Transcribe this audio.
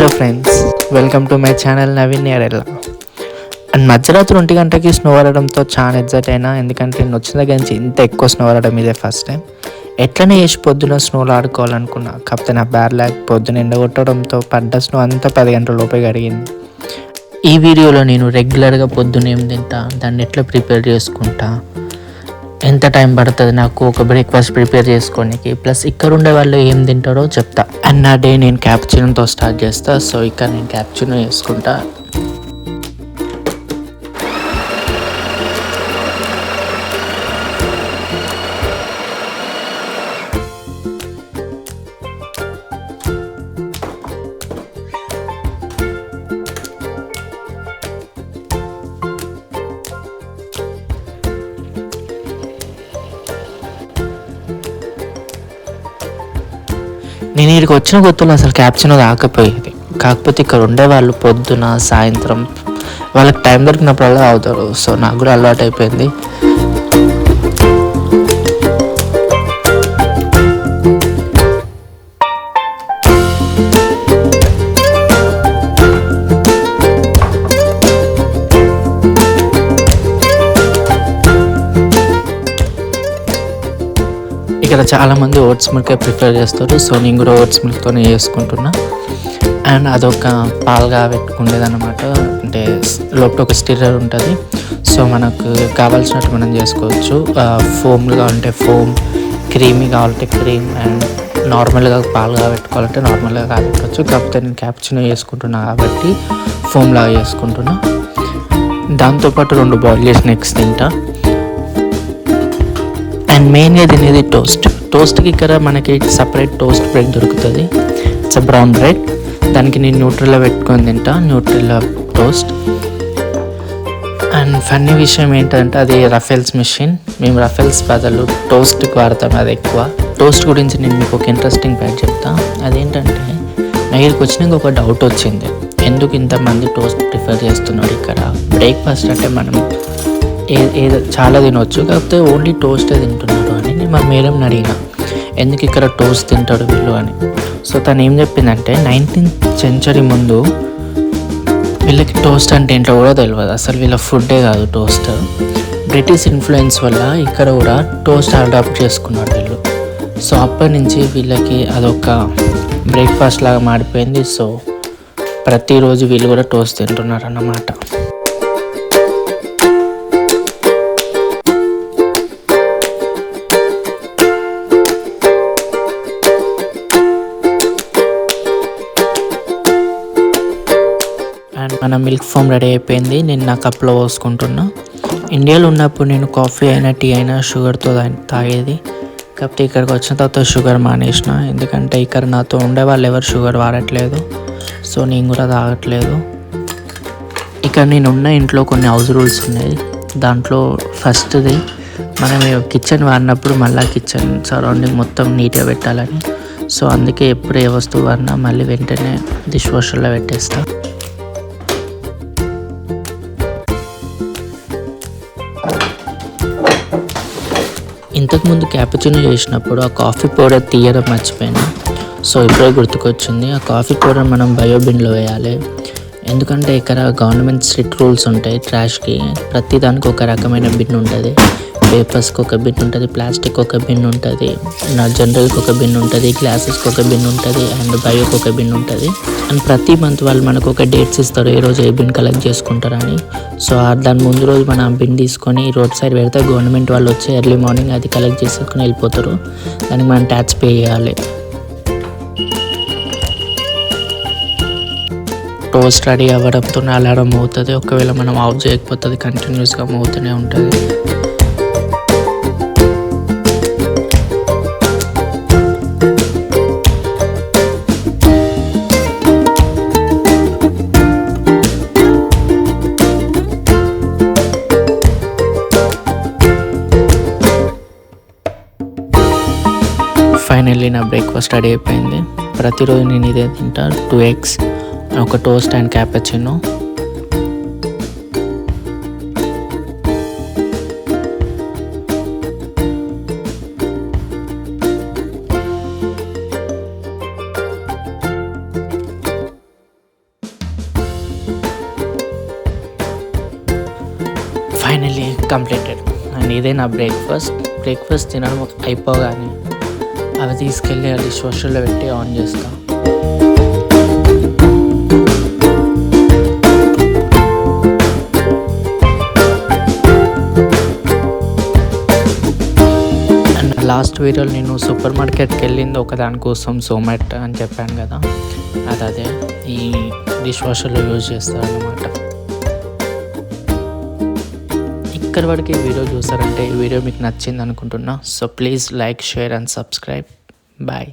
Hello friends, welcome to my channel Naveen Erella. And మధ్యరాత్రి 1 గంటకి snow పడడంతో చాలా ఎగ్జైట్ అయినా, ఎందుకంటే నేను వచ్చిన దగ్గర నుంచి ఇంత ఎక్కువ స్నో పడడం ఇదే ఫస్ట్ టైం. ఎట్లనే చేసి పొద్దున స్నోలో ఆడుకోవాలనుకున్నా, కాకపోతే నా బ్యాడ్ ల్యాక్ పొద్దున ఎండగొట్టడంతో పడ్డ స్నో అంతా 10 గంటల లోపే కడిగింది. ఈ వీడియోలో నేను రెగ్యులర్గా పొద్దున ఏం తింటా, దాన్ని ఎట్లా ప్రిపేర్ చేసుకుంటా, ఎంత టైం పడుతుంది నాకు ఒక బ్రేక్ఫాస్ట్ ప్రిపేర్ చేసుకోనికి, ప్లస్ ఇక్కడ ఉండే వాళ్ళు ఏం తింటారో చెప్తా. అండ్ నా డే నేను క్యాప్చినోతో స్టార్ట్ చేస్తా. సో ఇక్కడ నేను క్యాప్చినో చేసుకుంటా. నేను ఇక్కడికి వచ్చిన కొత్తలో అసలు క్యాప్చినో తాకపోయేది. కాకపోతే ఇక్కడ ఉండేవాళ్ళు పొద్దున సాయంత్రం వాళ్ళకి టైం దొరికినప్పుడల్లా తాగుతారు. సో నాకు కూడా అలవాటు అయిపోయింది. ఇక్కడ చాలామంది ఓట్స్ మిల్క్ ప్రిఫర్ చేస్తారు. సో నేను కూడా ఓట్స్ మిల్క్తోనే చేసుకుంటున్నా. అండ్ అదొక పాలుగా పెట్టుకునేది అనమాట. అంటే లోపల ఒక స్టిర్రర్ ఉంటుంది. సో మనకు కావాల్సినట్టు మనం చేసుకోవచ్చు. ఫోమ్గా ఉంటే ఫోమ్, క్రీమీ కావాలంటే క్రీమ్, అండ్ నార్మల్గా పాలుగా పెట్టుకోవాలంటే నార్మల్గా కాపెట్టుకోవచ్చు. కాకపోతే నేను క్యాప్చినో చేసుకుంటున్నా కాబట్టి ఫోమ్ లాగా చేసుకుంటున్నా. దాంతోపాటు 2 బాయిల్ చేసిన ఎగ్స్ తింటా. అండ్ మెయిన్గా తినేది టోస్ట్కి ఇక్కడ మనకి సపరేట్ టోస్ట్ బ్రెడ్ దొరుకుతుంది. It's brown bread. దానికి నేను న్యూట్రిల్లా పెట్టుకొని తింటా, న్యూట్రిల్లా టోస్ట్. అండ్ ఫన్నీ విషయం ఏంటంటే అది రఫెల్స్ మెషిన్. మేము రఫెల్స్ బదులు టోస్ట్కి వాడతాం, అది ఎక్కువ. టోస్ట్ గురించి నేను మీకు ఒక ఇంట్రెస్టింగ్ ఫ్యాక్ట్ చెప్తా. అదేంటంటే నా ఇక్కడికి వచ్చినాక ఒక డౌట్ వచ్చింది, ఎందుకు ఇంతమంది టోస్ట్ ప్రిఫర్ చేస్తున్నారు ఇక్కడ. బ్రేక్ఫాస్ట్ అంటే మనం ఏదో చాలా తినవచ్చు, కాకపోతే ఓన్లీ టోస్టే తింటున్నారు అని నేను మా మేడంని అడిగిన, ఎందుకు ఇక్కడ టోస్ట్ తింటాడు వీళ్ళు అని. సో తను ఏం చెప్పిందంటే 19th century ముందు వీళ్ళకి టోస్ట్ అంటే ఏంటో కూడా తెలియదు. అసలు వీళ్ళ ఫుడ్డే కాదు టోస్ట్. బ్రిటిష్ ఇన్ఫ్లుయెన్స్ వల్ల ఇక్కడ కూడా టోస్ట్ అడాప్ట్ చేసుకున్నారు వీళ్ళు. సో అప్పటి నుంచి వీళ్ళకి అదొక బ్రేక్ఫాస్ట్ లాగా మారిపోయింది. సో ప్రతిరోజు వీళ్ళు కూడా టోస్ట్ తింటున్నారు అన్నమాట. అండ్ మన మిల్క్ ఫోమ్ రెడీ అయిపోయింది. నేను నా కప్లో పోసుకుంటున్నా. ఇండియాలో ఉన్నప్పుడు నేను కాఫీ అయినా టీ అయినా షుగర్తో తాగేది. కాకపోతే ఇక్కడికి వచ్చిన తర్వాత షుగర్ మానేసిన, ఎందుకంటే ఇక్కడ నాతో ఉండే వాళ్ళు ఎవరు షుగర్ వాడట్లేదు. సో నేను కూడా తాగట్లేదు. ఇక్కడ నేను ఉన్న ఇంట్లో కొన్ని హౌస్ రూల్స్ ఉన్నాయి. దాంట్లో ఫస్ట్ది, మనం కిచెన్ వాడినప్పుడు మళ్ళీ కిచెన్ సరౌండింగ్ మొత్తం నీట్గా పెట్టాలని. సో అందుకే ఎప్పుడు ఏ వస్తువు వాడినా మళ్ళీ వెంటనే డిష్ వాషర్లో పెట్టేస్తా. ఇంతకుముందు క్యాపుచినో చేసినప్పుడు ఆ కాఫీ పౌడర్ తీయడం మర్చిపోయినా. సో ఇప్పుడే గుర్తుకొచ్చింది. ఆ కాఫీ పౌడర్ మనం బయో బిన్లో వేయాలి. ఎందుకంటే ఇక్కడ గవర్నమెంట్ స్ట్రిక్ట్ రూల్స్ ఉంటాయి. ట్రాష్కి ప్రతి దానికి ఒక రకమైన బిన్ ఉంటుంది. పేపర్స్కి ఒక బిన్ ఉంటుంది, ప్లాస్టిక్ ఒక బిన్ ఉంటుంది, జనరల్కి ఒక బిన్ ఉంటుంది, గ్లాసెస్కి ఒక బిన్ ఉంటుంది, అండ్ బయోకి ఒక బిన్ ఉంటుంది. అండ్ ప్రతి మంత్ వాళ్ళు మనకు ఒక డేట్స్ ఇస్తారు, ఏ రోజు ఏ బిన్ కలెక్ట్ చేసుకుంటారని. సో దాని ముందు రోజు మనం ఆ బిన్ తీసుకొని రోడ్ సైడ్ పెడితే గవర్నమెంట్ వాళ్ళు వచ్చి ఎర్లీ మార్నింగ్ అది కలెక్ట్ చేసుకొని వెళ్ళిపోతారు. దానికి మనం ట్యాక్స్ పే చేయాలి. టోస్ట్ రెడీ అవ్వడంతో అలారం అవుతుంది. ఒకవేళ మనం ఆఫ్ చేయకపోతే అది కంటిన్యూస్గా మోగుతూనే ఉంటుంది. ఫైనల్లీ నా బ్రేక్ఫాస్ట్ రెడీ అయిపోయింది. ప్రతిరోజు నేను ఇదే తింటా. 2 eggs, ఒక toast and cappuccino. Completed. And ఇదే నా బ్రేక్ఫాస్ట్ తినడం అయిపోగానే అవి తీసుకెళ్ళి అది సోషల్లో పెట్టి ఆన్ చేస్తాను. లాస్ట్ వీడియోలో నేను సూపర్ మార్కెట్కి వెళ్ళింది ఒక దానికోసం జొమాట్ అని చెప్పాను కదా, అదే ఈ డిష్ వాషర్లో యూజ్ చేస్తారన్నమాట. ఇక్కడి వరకు ఈ వీడియో చూసారంటే ఈ వీడియో మీకు నచ్చింది అనుకుంటున్నా. So please like, share and subscribe. Bye.